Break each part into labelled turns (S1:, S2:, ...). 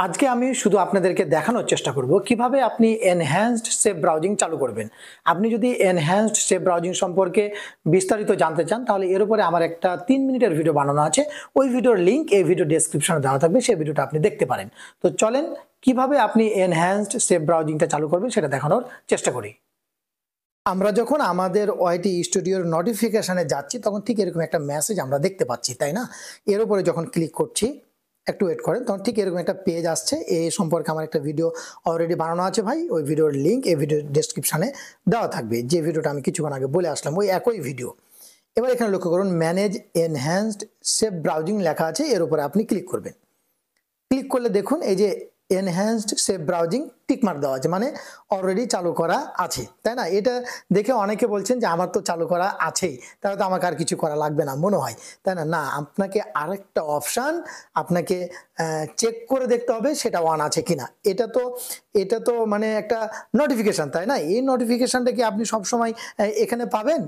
S1: আজকে আমি শুধু আপনাদেরকে দেখানোর চেষ্টা করব কিভাবে আপনি এনহ্যান্সড সেভ ব্রাউজিং চালু করবেন। আপনি যদি এনহ্যান্সড সেভ ব্রাউজিং সম্পর্কে বিস্তারিত জানতে চান তাহলে এর উপরে আমার একটা 3 মিনিটের ভিডিও বানানো আছে। ওই ভিডিওর লিংক এই ভিডিও ডেসক্রিপশনে দেওয়া থাকবে, সেই ভিডিওটা আপনি দেখতে পারেন। তো চলেন কিভাবে আপনি এনহ্যান্সড সেভ ব্রাউজিংটা চালু করবেন সেটা দেখানোর চেষ্টা করি। আমরা যখন আমাদের ওয়াইটি স্টুডিওর নোটিফিকেশনে যাচ্ছি তখন ঠিক এরকম একটা মেসেজ আমরা দেখতে পাচ্ছি, তাই না? এর উপরে যখন ক্লিক করছি, একটু ওয়েট করেন, তখন ঠিক এরকম একটা পেজ আসছে। এই সম্পর্কে আমার একটা ভিডিও অলরেডি বানানো আছে ভাই, ওই ভিডিওর লিঙ্ক এই ভিডিও ডেসক্রিপশনে দেওয়া থাকবে। যে ভিডিওটা আমি কিছুক্ষণ আগে বলে আসলাম ওই একই ভিডিও। এবার এখানে লক্ষ্য করুন ম্যানেজ এনহ্যান্সড সেভ ব্রাউজিং লেখা আছে, এর উপরে আপনি ক্লিক করবেন। ক্লিক করলে দেখুন এই যে এনহ্যান্সড সেভ ব্রাউজিং টিকমার্ক দেওয়া আছে, মানে অলরেডি চালু করা আছে, তাই না? এটা দেখে অনেকে বলছেন যে আমার তো চালু করা আছেই, তাহলে তো আমাকে আর কিছু করা লাগবে না মনে হয়, তাই না? না, আপনাকে আরেকটা অপশান আপনাকে চেক করে দেখতে হবে সেটা অন আছে কিনা। এটা তো মানে একটা নোটিফিকেশান, তাই না? এই নোটিফিকেশানটা কি আপনি সবসময় এখানে পাবেন?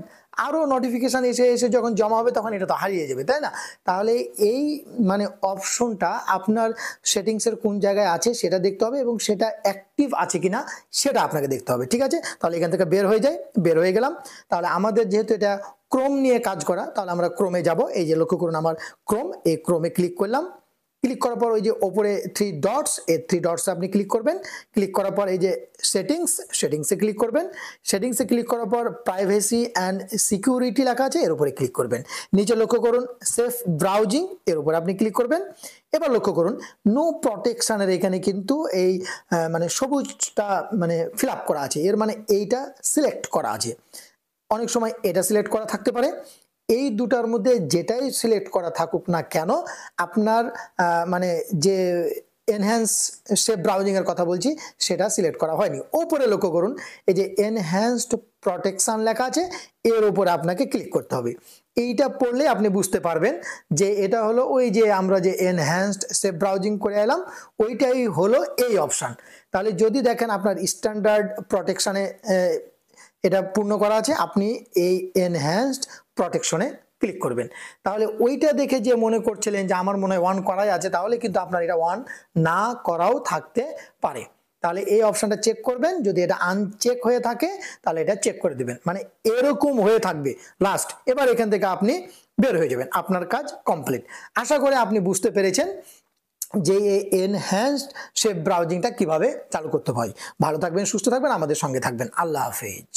S1: আরও নোটিফিকেশান এসে এসে যখন জমা হবে তখন এটা তো হারিয়ে যাবে, তাই না? তাহলে এই মানে অপশনটা আপনার সেটিংসের কোন জায়গায় আছে সেটা দেখতে হবে এবং সেটা অ্যাক্টিভ আছে কিনা সেটা আপনাকে দেখতে হবে, ঠিক আছে? তাহলে এখান থেকে বের হয়ে গেলাম। তাহলে আমাদের যেহেতু এটা ক্রোম নিয়ে কাজ করা, তাহলে আমরা ক্রোমে যাব। এই যে লক্ষ্য করুন আমার ক্রোম, এই ক্রোমে ক্লিক করলাম। ক্লিক করার পর ওই যে ওপরে 3 ডটস, এই 3 ডটসে আপনি ক্লিক করবেন। ক্লিক করার পর এই যে সেটিংসে ক্লিক করবেন। সেটিংসে ক্লিক করার পর প্রাইভেসি অ্যান্ড সিকিউরিটি লেখা আছে, এর উপরে ক্লিক করবেন। নিচে লক্ষ্য করুন সেফ ব্রাউজিং, এর উপরে আপনি ক্লিক করবেন। এবার লক্ষ্য করুন নো প্রটেকশনের এখানে কিন্তু এই মানে সবুজটা মানে ফিল আপ করা আছে, এর মানে এইটা সিলেক্ট করা আছে। অনেক সময় এটা সিলেক্ট করা থাকতে পারে। এই দুটার মধ্যে যেটাই সিলেক্ট করা থাকুক না কেন, আপনার মানে যে এনহ্যান্স সেভ ব্রাউজিং এর কথা বলছি সেটা সিলেক্ট করা হয়নি। ওপরে লক্ষ্য করুন এই যে এনহ্যান্সড প্রটেকশন লেখা আছে, এর উপরে আপনাকে ক্লিক করতে হবে। এইটা পড়লে আপনি বুঝতে পারবেন যে এটা হলো ওই যে আমরা যে এনহ্যান্সড সেভ ব্রাউজিং করে এলাম ওইটাই হলো এই অপশান। তাহলে যদি দেখেন আপনার স্ট্যান্ডার্ড প্রটেকশনে এটা পূর্ণ করা আছে, আপনি এই এনহ্যান্সড প্রটেকশনে ক্লিক করবেন। তাহলে ওইটা দেখে যে মনে করছিলেন যে আমার মনে হয় অন করাই আছে, তাহলে কিন্তু আপনার এটা অন না করাও থাকতে পারে। তাহলে এই অপশনটা চেক করবেন, যদি এটা আনচেক হয়ে থাকে তাহলে এটা চেক করে দিবেন, মানে এরকম হয়ে থাকবে লাস্ট। এবার এখান থেকে আপনি বের হয়ে যাবেন, আপনার কাজ কমপ্লিট। আশা করি আপনি বুঝতে পেরেছেন যে এই এনহ্যান্সড সেভ ব্রাউজিংটা কিভাবে চালু করতে হয়। ভালো থাকবেন, সুস্থ থাকবেন, আমাদের সঙ্গে থাকবেন। আল্লাহ হাফেজ।